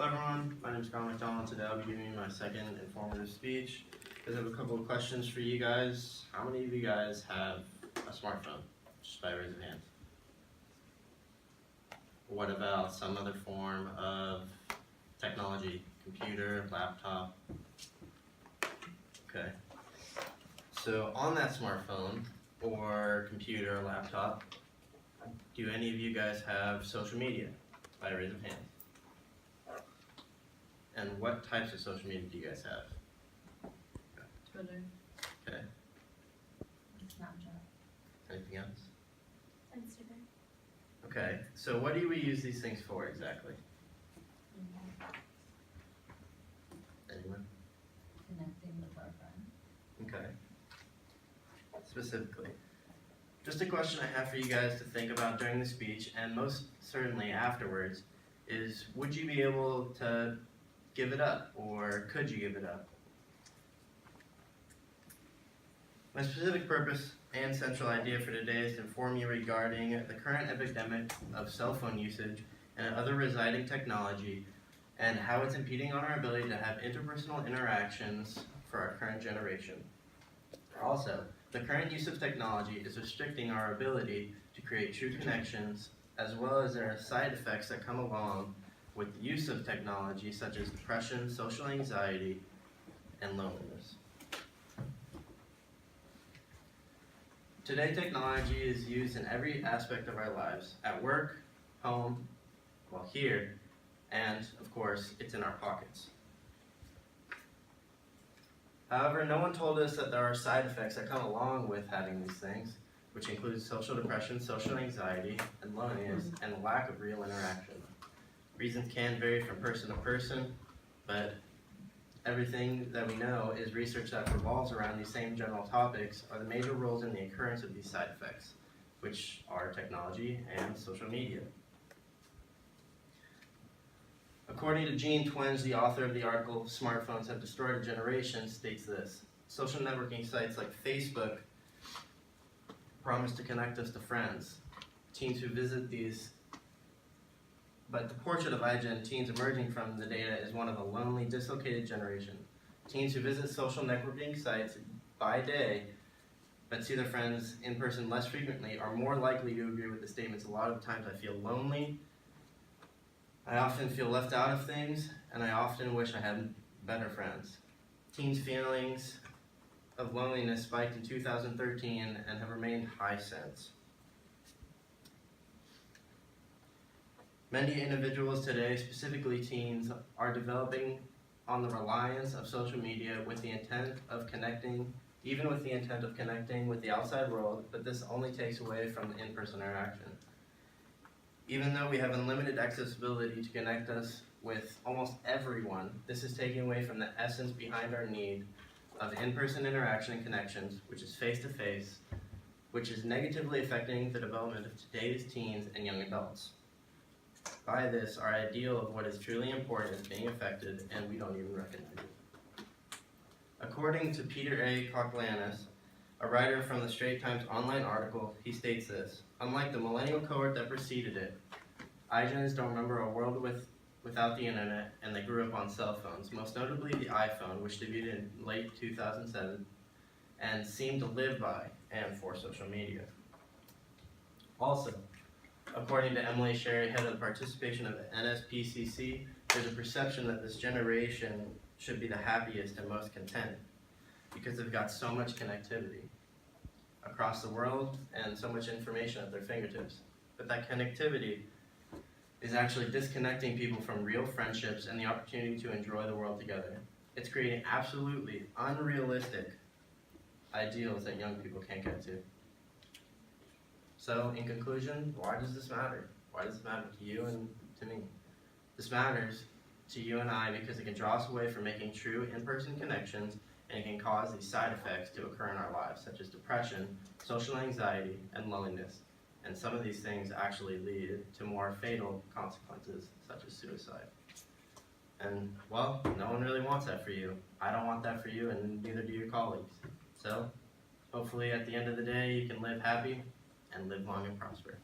Hello everyone, my name is Comm. Today I'll be giving you my second informative speech. I have a couple of questions for you guys. How many of you guys have a smartphone? Just by raise of hands. What about some other form of technology? Computer, laptop? Okay. So on that smartphone or computer or laptop, do any of you guys have social media? By raise of hands. And what types of social media do you guys have? Twitter. Okay. Snapchat. Anything else? Instagram. Okay. So what do we use these things for exactly? Anyone? Connecting with our friends. Okay. Specifically. Just a question I have for you guys to think about during the speech, and most certainly afterwards, is would you be able to give it up, or could you give it up? My specific purpose and central idea for today is to inform you regarding the current epidemic of cell phone usage and other residing technology, and how it's impeding on our ability to have interpersonal interactions for our current generation. Also, the current use of technology is restricting our ability to create true connections, as well as there are side effects that come along with the use of technology, such as depression, social anxiety, and loneliness. Today, technology is used in every aspect of our lives, at work, home, well here, and of course, it's in our pockets. However, no one told us that there are side effects that come along with having these things, which includes social depression, social anxiety, and loneliness, and lack of real interaction. Reasons can vary from person to person, but everything that we know is research that revolves around these same general topics are the major roles in the occurrence of these side effects, which are technology and social media. According to Gene Twenge, the author of the article "Smartphones Have Destroyed a Generation," states this: social networking sites like Facebook promise to connect us to friends. Teens who visit these But the portrait of iGen teens emerging from the data is one of a lonely, dislocated generation. Teens who visit social networking sites by day, but see their friends in person less frequently, are more likely to agree with the statements. A lot of times I feel lonely, I often feel left out of things, and I often wish I had better friends. Teens' feelings of loneliness spiked in 2013 and have remained high since. Many individuals today, specifically teens, are developing on the reliance of social media with the intent of connecting, even with the intent of connecting with the outside world, but this only takes away from the in-person interaction. Even though we have unlimited accessibility to connect us with almost everyone, this is taking away from the essence behind our need of in-person interaction and connections, which is face-to-face, which is negatively affecting the development of today's teens and young adults. By this, our ideal of what is truly important is being affected, and we don't even recognize it. According to Peter A. Koklanis, a writer from the Straits Times online article, he states this: unlike the millennial cohort that preceded it, iGens don't remember a world without the internet, and they grew up on cell phones, most notably the iPhone, which debuted in late 2007, and seemed to live by and for social media. Also, according to Emily Sherry, head of the participation of the NSPCC, there's a perception that this generation should be the happiest and most content because they've got so much connectivity across the world and so much information at their fingertips. But that connectivity is actually disconnecting people from real friendships and the opportunity to enjoy the world together. It's creating absolutely unrealistic ideals that young people can't get to. So, in conclusion, why does this matter? Why does it matter to you and to me? This matters to you and I because it can draw us away from making true in-person connections, and it can cause these side effects to occur in our lives, such as depression, social anxiety, and loneliness. And some of these things actually lead to more fatal consequences, such as suicide. And, well, no one really wants that for you. I don't want that for you, and neither do your colleagues. So, hopefully at the end of the day, you can live happy and live long and prosper.